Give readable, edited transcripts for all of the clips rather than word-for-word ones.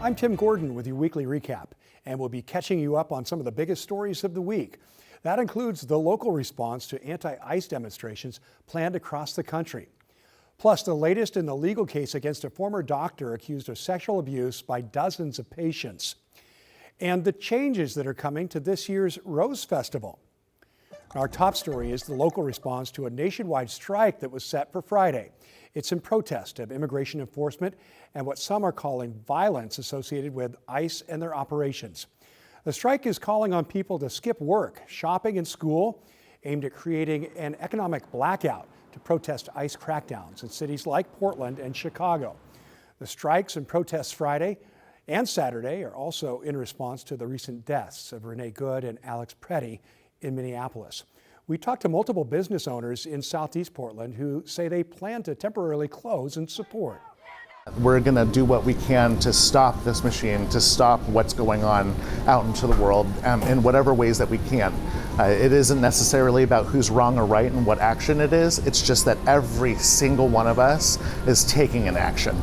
I'm Tim Gordon with your weekly recap, and we'll be catching you up on some of the biggest stories of the week. That includes the local response to anti-ICE demonstrations planned across the country. Plus, the latest in the legal case against a former doctor accused of sexual abuse by dozens of patients. And the changes that are coming to this year's Rose Festival. Our top story is the local response to a nationwide strike that was set for Friday. It's in protest of immigration enforcement and what some are calling violence associated with ICE and their operations. The strike is calling on people to skip work, shopping, and school, aimed at creating an economic blackout to protest ICE crackdowns in cities like Portland and Chicago. The strikes and protests Friday and Saturday are also in response to the recent deaths of Renee Good and Alex Preddy in Minneapolis. We talked to multiple business owners in Southeast Portland who say they plan to temporarily close and support. We're going to do what we can to stop this machine, to stop what's going on out into the world in whatever ways that we can. It isn't necessarily about who's wrong or right and what action it is. It's just that every single one of us is taking an action.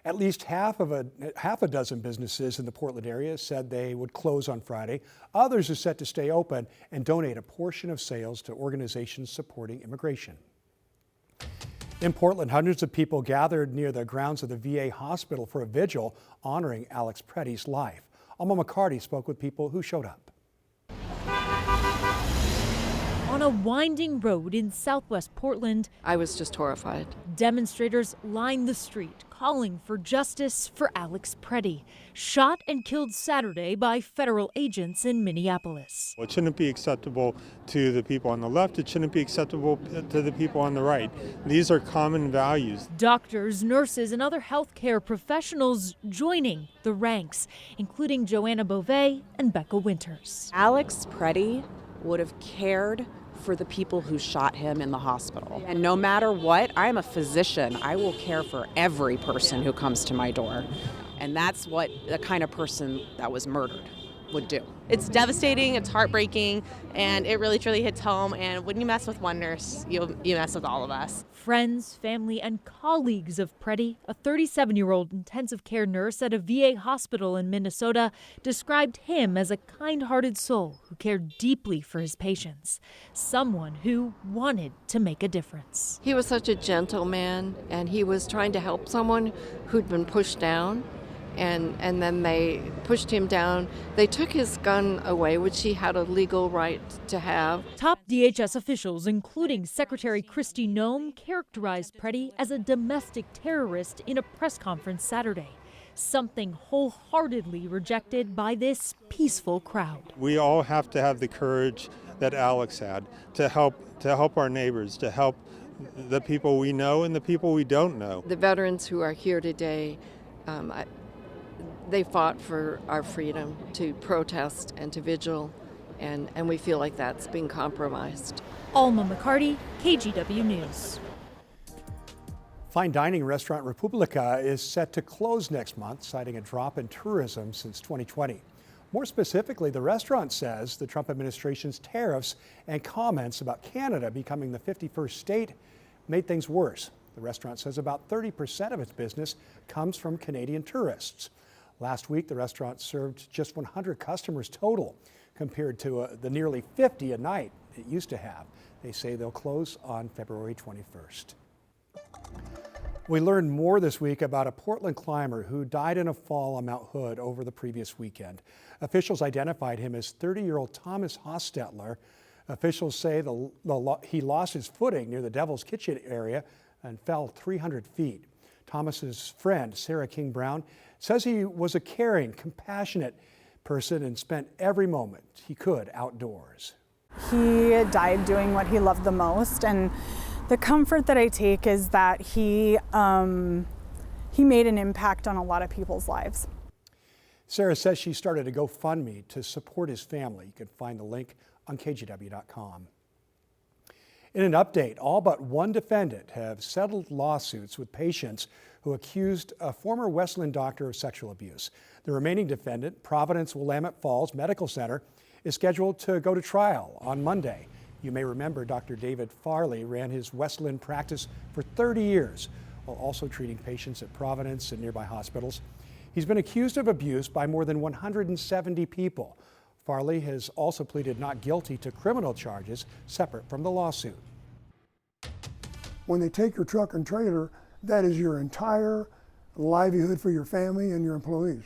At least half a dozen businesses in the Portland area said they would close on Friday. Others are set to stay open and donate a portion of sales to organizations supporting immigration. In Portland, hundreds of people gathered near the grounds of the VA hospital for a vigil honoring Alex Preddy's life. Alma McCarty spoke with people who showed up. On a winding road in southwest Portland, I was just horrified. Demonstrators lined the street calling for justice for Alex Preddy, shot and killed Saturday by federal agents in Minneapolis. It shouldn't be acceptable to the people on the left. It shouldn't be acceptable to the people on the right. These are common values. Doctors, nurses, and other healthcare professionals joining the ranks, including Joanna Beauvais and Becca Winters. Alex Preddy would have cared for the people who shot him in the hospital. And no matter what, I'm a physician. I will care for every person who comes to my door. And that's what the kind of person that was murdered would do. It's devastating, it's heartbreaking, and it really truly hits home. And when you mess with one nurse, you mess with all of us. Friends, family, and colleagues of Preddy, a 37-year-old intensive care nurse at a VA hospital in Minnesota, described him as a kind-hearted soul who cared deeply for his patients, someone who wanted to make a difference. He was such a gentle man, and he was trying to help someone who'd been pushed down. And then they pushed him down. They took his gun away, which he had a legal right to have. Top DHS officials, including Secretary Kristi Noem, characterized Preddy as a domestic terrorist in a press conference Saturday, something wholeheartedly rejected by this peaceful crowd. We all have to have the courage that Alex had to help our neighbors, to help the people we know and the people we don't know. The veterans who are here today, they fought for our freedom to protest and to vigil, and we feel like that's being compromised. Alma McCarty, KGW News. Fine dining restaurant Republica is set to close next month, citing a drop in tourism since 2020. More specifically, the restaurant says the Trump administration's tariffs and comments about Canada becoming the 51st state made things worse. The restaurant says about 30% of its business comes from Canadian tourists. Last week, the restaurant served just 100 customers total, compared to the nearly 50 a night it used to have. They say they'll close on February 21st. We learned more this week about a Portland climber who died in a fall on Mount Hood over the previous weekend. Officials identified him as 30-year-old Thomas Hostetler. Officials say he lost his footing near the Devil's Kitchen area and fell 300 feet. Thomas's friend, Sarah King Brown, says he was a caring, compassionate person and spent every moment he could outdoors. He died doing what he loved the most, and the comfort that I take is that he made an impact on a lot of people's lives. Sarah says she started a GoFundMe to support his family. You can find the link on kgw.com. In an update, all but one defendant have settled lawsuits with patients who accused a former Westland doctor of sexual abuse. The remaining defendant, Providence Willamette Falls Medical Center, is scheduled to go to trial on Monday. You may remember Dr. David Farley ran his Westland practice for 30 years while also treating patients at Providence and nearby hospitals. He's been accused of abuse by more than 170 people. Farley has also pleaded not guilty to criminal charges separate from the lawsuit. When they take your truck and trailer, that is your entire livelihood for your family and your employees.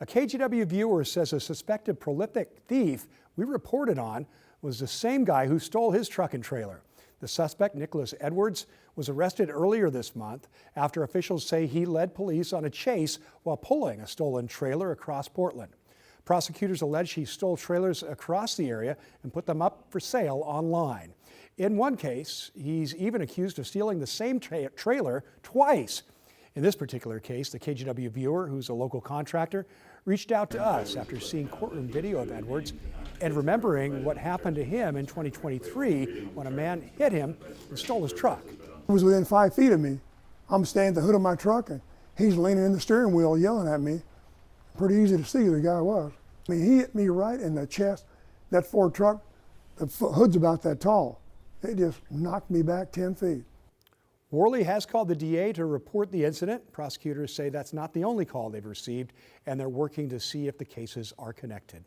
A KGW viewer says a suspected prolific thief we reported on was the same guy who stole his truck and trailer. The suspect, Nicholas Edwards, was arrested earlier this month after officials say he led police on a chase while pulling a stolen trailer across Portland. Prosecutors allege he stole trailers across the area and put them up for sale online. In one case, he's even accused of stealing the same trailer twice. In this particular case, the KGW viewer, who's a local contractor, reached out to us after seeing courtroom video of Edwards and remembering what happened to him in 2023 when a man hit him and stole his truck. He was within 5 feet of me. I'm standing at the hood of my truck and he's leaning in the steering wheel yelling at me. Pretty easy to see who the guy was. I mean, he hit me right in the chest. That Ford truck, the hood's about that tall. It just knocked me back 10 feet. Worley has called the DA to report the incident. Prosecutors say that's not the only call they've received, and they're working to see if the cases are connected.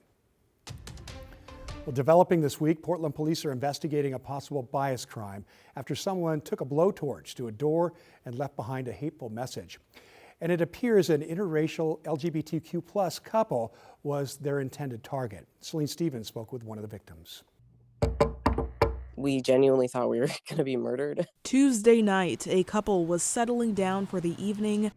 Well, developing this week, Portland police are investigating a possible bias crime after someone took a blowtorch to a door and left behind a hateful message. And it appears an interracial LGBTQ+ couple was their intended target. Celine Stevens spoke with one of the victims. We genuinely thought we were going to be murdered. Tuesday night, a couple was settling down for the evening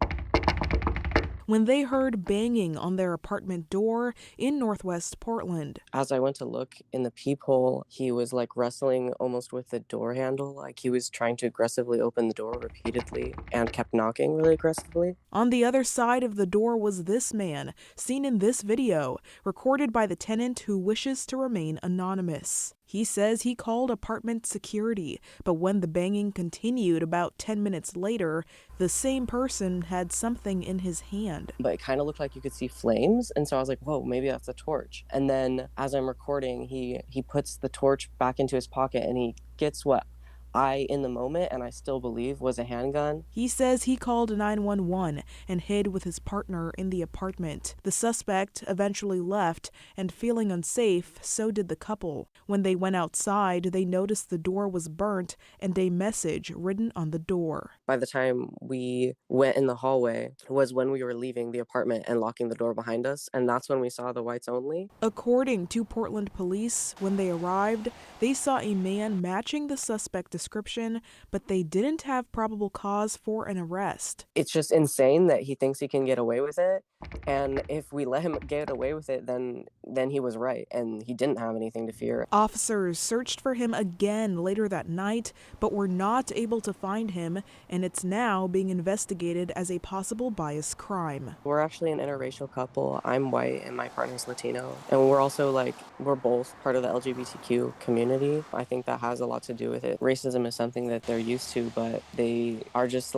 when they heard banging on their apartment door in Northwest Portland. As I went to look in the peephole, he was like wrestling almost with the door handle, like he was trying to aggressively open the door repeatedly and kept knocking really aggressively. On the other side of the door was this man, seen in this video, recorded by the tenant who wishes to remain anonymous. He says he called apartment security, but when the banging continued about 10 minutes later, the same person had something in his hand. But it kind of looked like you could see flames, and so I was like, whoa, maybe that's a torch. And then as I'm recording, he puts the torch back into his pocket and he gets what I, in the moment, and I still believe was a handgun. He says he called 911 and hid with his partner in the apartment. The suspect eventually left, and feeling unsafe, so did the couple. When they went outside, they noticed the door was burnt and a message written on the door. By the time we went in the hallway was when we were leaving the apartment and locking the door behind us, and that's when we saw the whites only. According to Portland police, when they arrived, they saw a man matching the suspect description, but they didn't have probable cause for an arrest. It's just insane that he thinks he can get away with it, and if we let him get away with it, then he was right, and he didn't have anything to fear. Officers searched for him again later that night, but were not able to find him, and it's now being investigated as a possible bias crime. We're actually an interracial couple. I'm white and my partner's Latino, and we're both part of the LGBTQ community. I think that has a lot to do with it. Racism is something that they're used to, but they are just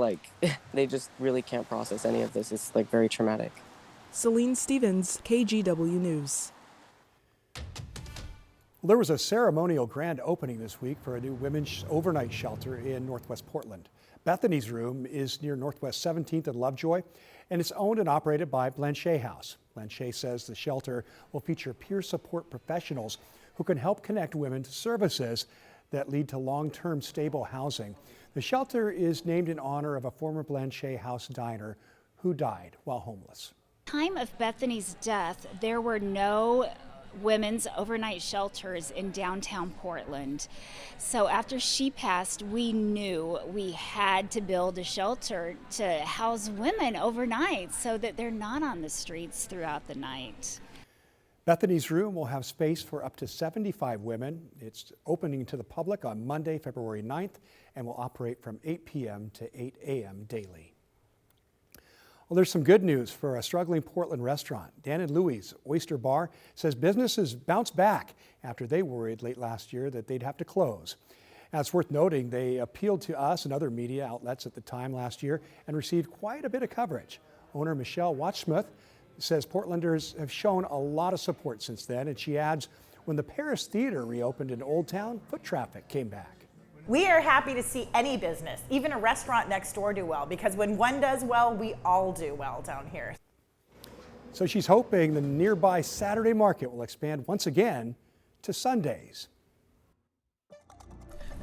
they just really can't process any of this. It's very traumatic. Celine Stevens, KGW News. Well, there was a ceremonial grand opening this week for a new women's overnight shelter in Northwest Portland. Bethany's Room is near Northwest 17th and Lovejoy, and it's owned and operated by Blanchet House. Blanchet says the shelter will feature peer support professionals who can help connect women to services that lead to long-term stable housing. The shelter is named in honor of a former Blanchet House diner who died while homeless. Time of Bethany's death, there were no women's overnight shelters in downtown Portland. So after she passed, we knew we had to build a shelter to house women overnight so that they're not on the streets throughout the night. Bethany's Room will have space for up to 75 women. It's opening to the public on Monday, February 9th, and will operate from 8 p.m. to 8 a.m. daily. Well, there's some good news for a struggling Portland restaurant. Dan and Louie's Oyster Bar says businesses bounced back after they worried late last year that they'd have to close. Now, it's worth noting they appealed to us and other media outlets at the time last year and received quite a bit of coverage. Owner Michelle Watchsmith says Portlanders have shown a lot of support since then, and she adds, when the Paris Theater reopened in Old Town, foot traffic came back. We are happy to see any business, even a restaurant next door, do well, because when one does well, we all do well down here. So she's hoping the nearby Saturday market will expand once again to Sundays.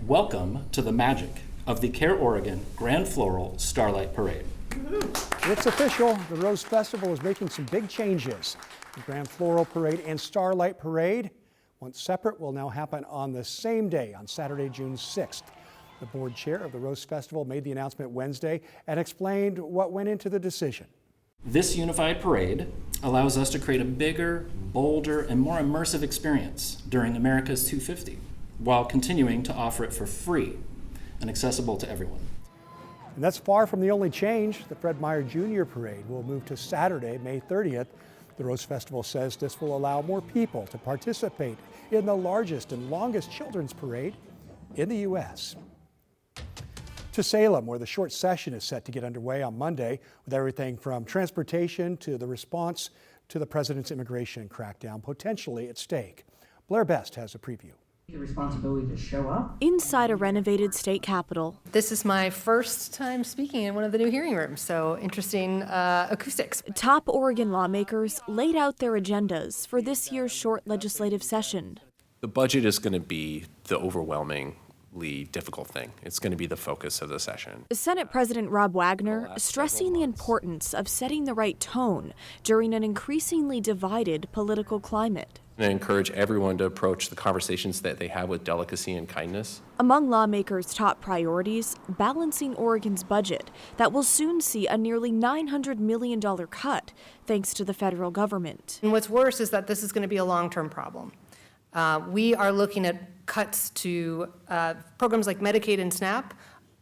Welcome to the magic of the Care Oregon Grand Floral Starlight Parade. It's official. The Rose Festival is making some big changes. The Grand Floral Parade and Starlight Parade, once separate, will now happen on the same day, on Saturday, June 6th. The board chair of the Rose Festival made the announcement Wednesday and explained what went into the decision. This unified parade allows us to create a bigger, bolder, and more immersive experience during America's 250, while continuing to offer it for free and accessible to everyone. And that's far from the only change. The Fred Meyer Jr. Parade will move to Saturday, May 30th. The Rose Festival says this will allow more people to participate in the largest and longest children's parade in the U.S. To Salem, where the short session is set to get underway on Monday, with everything from transportation to the response to the president's immigration crackdown potentially at stake. Blair Best has a preview. The responsibility to show up. Inside a renovated state capitol. This is my first time speaking in one of the new hearing rooms, so interesting acoustics. Top Oregon lawmakers laid out their agendas for this year's short legislative session. The budget is going to be the overwhelmingly difficult thing. It's going to be the focus of the session. Senate President Rob Wagner stressing the importance of setting the right tone during an increasingly divided political climate. And I encourage everyone to approach the conversations that they have with delicacy and kindness. Among lawmakers' top priorities, balancing Oregon's budget that will soon see a nearly $900 million cut thanks to the federal government. And what's worse is that this is going to be a long-term problem. We are looking at cuts to programs like Medicaid and SNAP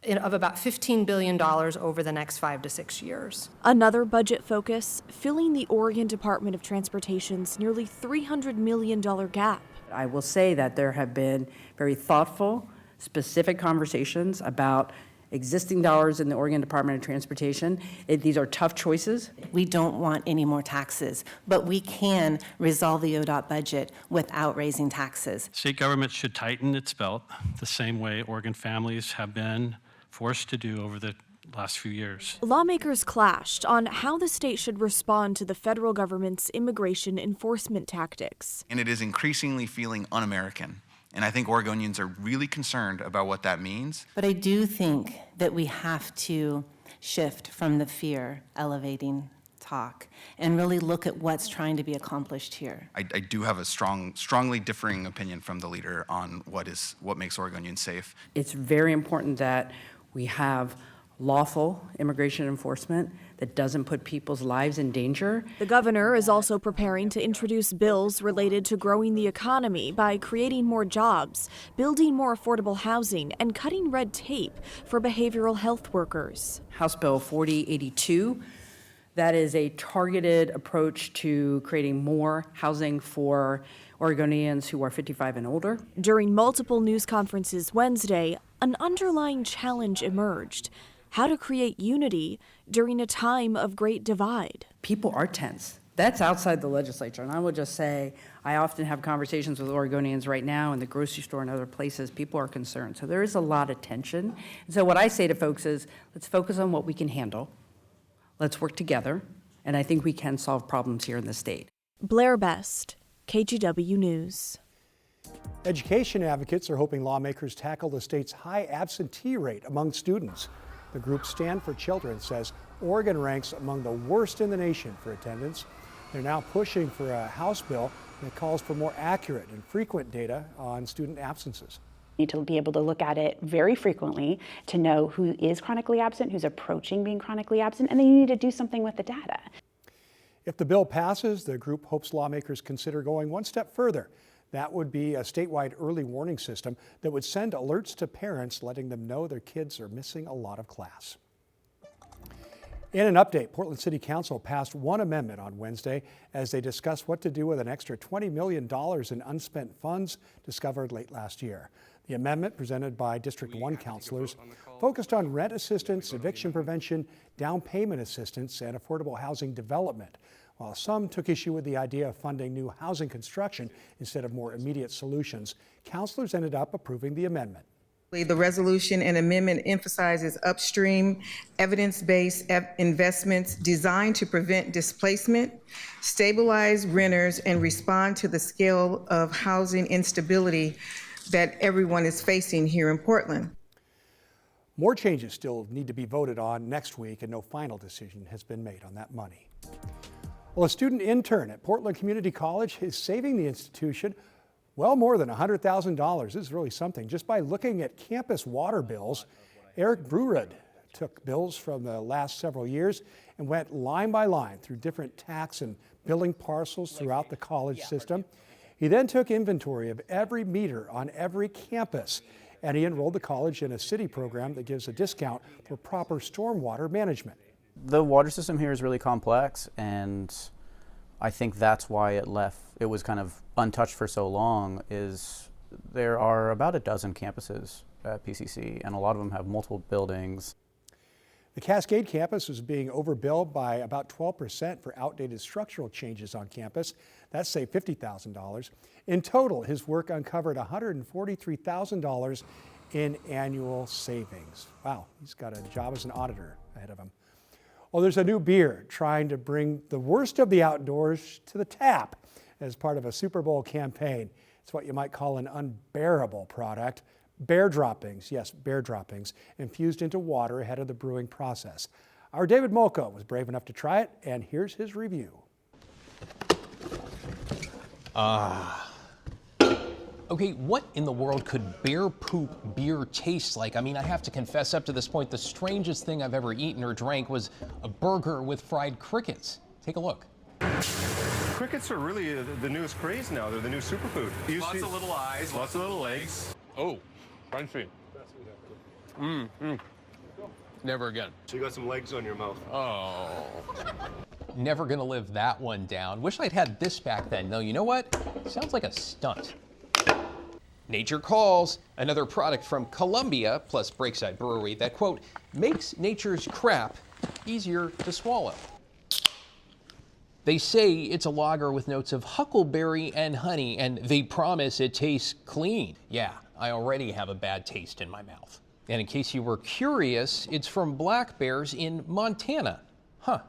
of about $15 billion over the next 5 to 6 years. Another budget focus, filling the Oregon Department of Transportation's nearly $300 million gap. I will say that there have been very thoughtful, specific conversations about existing dollars in the Oregon Department of Transportation. These are tough choices. We don't want any more taxes, but we can resolve the ODOT budget without raising taxes. State government should tighten its belt the same way Oregon families have been forced to do over the last few years. Lawmakers clashed on how the state should respond to the federal government's immigration enforcement tactics. And it is increasingly feeling un-American. And I think Oregonians are really concerned about what that means. But I do think that we have to shift from the fear elevating talk and really look at what's trying to be accomplished here. I do have a strongly differing opinion from the leader on what makes Oregonians safe. It's very important that we have lawful immigration enforcement that doesn't put people's lives in danger. The governor is also preparing to introduce bills related to growing the economy by creating more jobs, building more affordable housing, and cutting red tape for behavioral health workers. House Bill 4082, that is a targeted approach to creating more housing for Oregonians who are 55 and older. During multiple news conferences Wednesday, an underlying challenge emerged: how to create unity during a time of great divide. People are tense. That's outside the legislature. And I will just say, I often have conversations with Oregonians right now in the grocery store and other places. People are concerned. So there is a lot of tension. And so what I say to folks is, let's focus on what we can handle. Let's work together. And I think we can solve problems here in the state. Blair Best, KGW News. Education advocates are hoping lawmakers tackle the state's high absentee rate among students. The group Stand for Children says Oregon ranks among the worst in the nation for attendance. They're now pushing for a House bill that calls for more accurate and frequent data on student absences. Need to be able to look at it very frequently to know who is chronically absent, who's approaching being chronically absent, and then you need to do something with the data. If the bill passes, the group hopes lawmakers consider going one step further. That would be a statewide early warning system that would send alerts to parents letting them know their kids are missing a lot of class. In an update, Portland City Council passed one amendment on Wednesday as they discussed what to do with an extra $20 million in unspent funds discovered late last year. The amendment, presented by District 1 councilors, focused on rent assistance, eviction prevention, down payment assistance, and affordable housing development. While some took issue with the idea of funding new housing construction instead of more immediate solutions, councilors ended up approving the amendment. The resolution and amendment emphasizes upstream, evidence-based investments designed to prevent displacement, stabilize renters, and respond to the scale of housing instability that everyone is facing here in Portland. More changes still need to be voted on next week, and no final decision has been made on that money. Well, a student intern at Portland Community College is saving the institution well more than $100,000. This is really something. Just by looking at campus water bills, Eric Brurud took bills from the last several years and went line by line through different tax and billing parcels throughout the college system. He then took inventory of every meter on every campus, and he enrolled the college in a city program that gives a discount for proper stormwater management. The water system here is really complex, and I think that's why it was kind of untouched for so long. Is there are about a dozen campuses at PCC, and a lot of them have multiple buildings. The Cascade campus is being overbilled by about 12% for outdated structural changes on campus. That's, say, $50,000. In total, his work uncovered $143,000 in annual savings. Wow, he's got a job as an auditor ahead of him. Well, there's a new beer trying to bring the worst of the outdoors to the tap as part of a Super Bowl campaign. It's what you might call an unbearable product. Bear droppings, yes, bear droppings, infused into water ahead of the brewing process. Our David Molko was brave enough to try it, and here's his review. Okay, what in the world could bear poop beer taste like? I mean, I have to confess, up to this point, the strangest thing I've ever eaten or drank was a burger with fried crickets. Take a look. Crickets are really the newest craze now. They're the new superfood. Lots of little eyes, lots of little legs. Oh, crunchy. Never again. So you got some legs on your mouth. Oh. Never gonna live that one down. Wish I'd had this back then. No, you know what? Sounds like a stunt. Nature Calls, another product from Columbia plus Breakside Brewery that, quote, makes nature's crap easier to swallow. They say it's a lager with notes of huckleberry and honey, and they promise it tastes clean. Yeah, I already have a bad taste in my mouth. And in case you were curious, it's from black bears in Montana. Huh,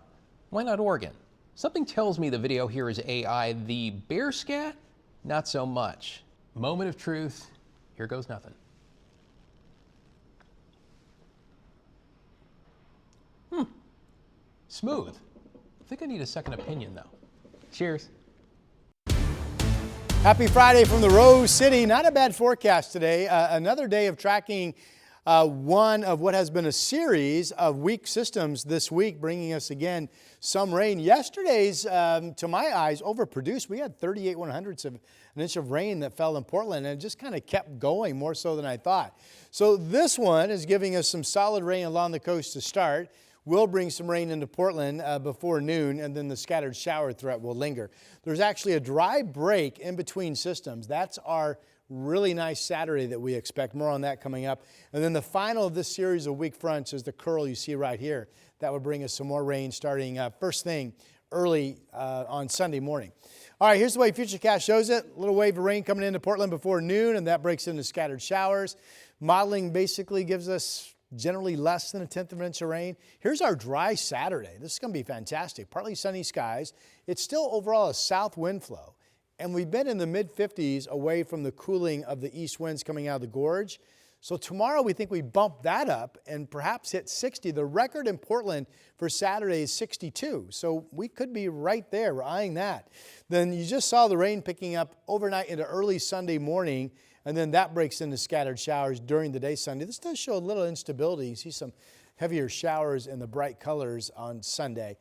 why not Oregon? Something tells me the video here is AI. The bear scat? Not so much. Moment of truth, here goes nothing. Smooth. I think I need a second opinion though. Cheers. Happy Friday from the Rose City. Not a bad forecast today. Another day of tracking one of what has been a series of weak systems this week, bringing us again some rain. Yesterday's, to my eyes, overproduced. We had 38/100ths of an inch of rain that fell in Portland, and it just kind of kept going more so than I thought. So this one is giving us some solid rain along the coast to start. We'll bring some rain into Portland before noon, and then the scattered shower threat will linger. There's actually a dry break in between systems. That's our really nice Saturday that we expect. More on that coming up. And then the final of this series of weak fronts is the curl you see right here. That would bring us some more rain starting first thing early on Sunday morning. All right, here's the way Futurecast shows it. A little wave of rain coming into Portland before noon, and that breaks into scattered showers. Modeling basically gives us generally less than 1/10 of an inch of rain. Here's our dry Saturday. This is going to be fantastic. Partly sunny skies. It's still overall a south wind flow. And we've been in the mid-50s away from the cooling of the east winds coming out of the gorge. So tomorrow we think we bump that up and perhaps hit 60. The record in Portland for Saturday is 62. So we could be right there. We're eyeing that. Then you just saw the rain picking up overnight into early Sunday morning, and then that breaks into scattered showers during the day Sunday. This does show a little instability. You see some heavier showers in the bright colors on Sunday.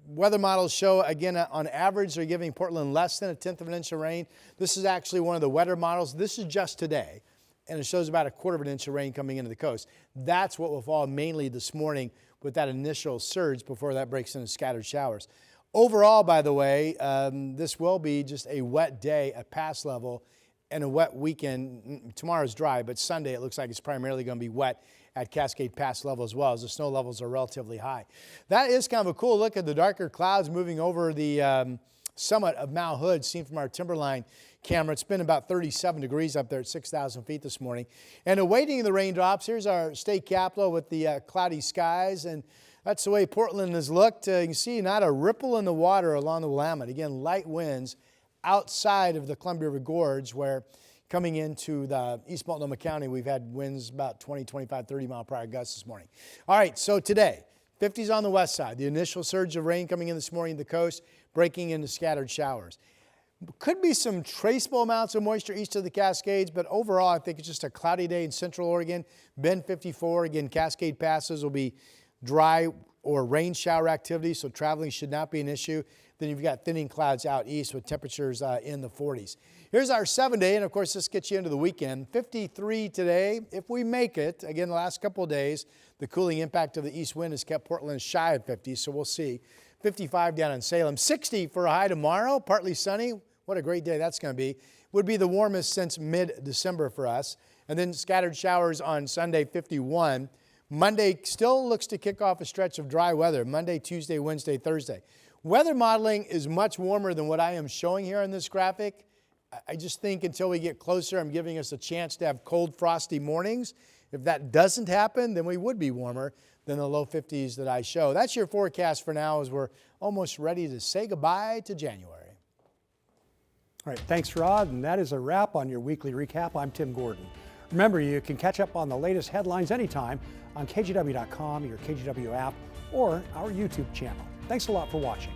Weather models show, again, on average, they're giving Portland less than 1/10 of an inch of rain. This is actually one of the wetter models. This is just today, and it shows about 1/4 of an inch of rain coming into the coast. That's what will fall mainly this morning with that initial surge before that breaks into scattered showers. Overall, by the way, this will be just a wet day at pass level and a wet weekend. Tomorrow's dry, but Sunday it looks like it's primarily going to be wet at Cascade Pass level as well, as the snow levels are relatively high. That is kind of a cool look at the darker clouds moving over the summit of Mount Hood, seen from our timberline camera. It's been about 37 degrees up there at 6,000 feet this morning. And awaiting the raindrops, here's our state capitol with the cloudy skies. And that's the way Portland has looked. You can see not a ripple in the water along the Willamette. Again, light winds outside of the Columbia River Gorge, where coming into the East Multnomah County, we've had winds about 20, 25, 30 mile per hour gusts this morning. All right, so today, 50s on the west side. The initial surge of rain coming in this morning to the coast, breaking into scattered showers. Could be some traceable amounts of moisture east of the Cascades, but overall, I think it's just a cloudy day in central Oregon. Bend 54, again, Cascade passes will be dry or rain shower activity, so traveling should not be an issue. Then you've got thinning clouds out east with temperatures in the 40s. Here's our 7-day, and of course this gets you into the weekend. 53 today, if we make it. Again, the last couple of days, the cooling impact of the east wind has kept Portland shy of 50, so we'll see. 55 down in Salem. 60 for a high tomorrow, partly sunny. What a great day that's going to be. Would be the warmest since mid-December for us. And then scattered showers on Sunday, 51. Monday still looks to kick off a stretch of dry weather. Monday, Tuesday, Wednesday, Thursday. Weather modeling is much warmer than what I am showing here on this graphic. I just think until we get closer, I'm giving us a chance to have cold, frosty mornings. If that doesn't happen, then we would be warmer than the low 50s that I show. That's your forecast for now as we're almost ready to say goodbye to January. All right, thanks, Rod, and that is a wrap on your weekly recap. I'm Tim Gordon. Remember, you can catch up on the latest headlines anytime on kgw.com, your KGW app, or our YouTube channel. Thanks a lot for watching.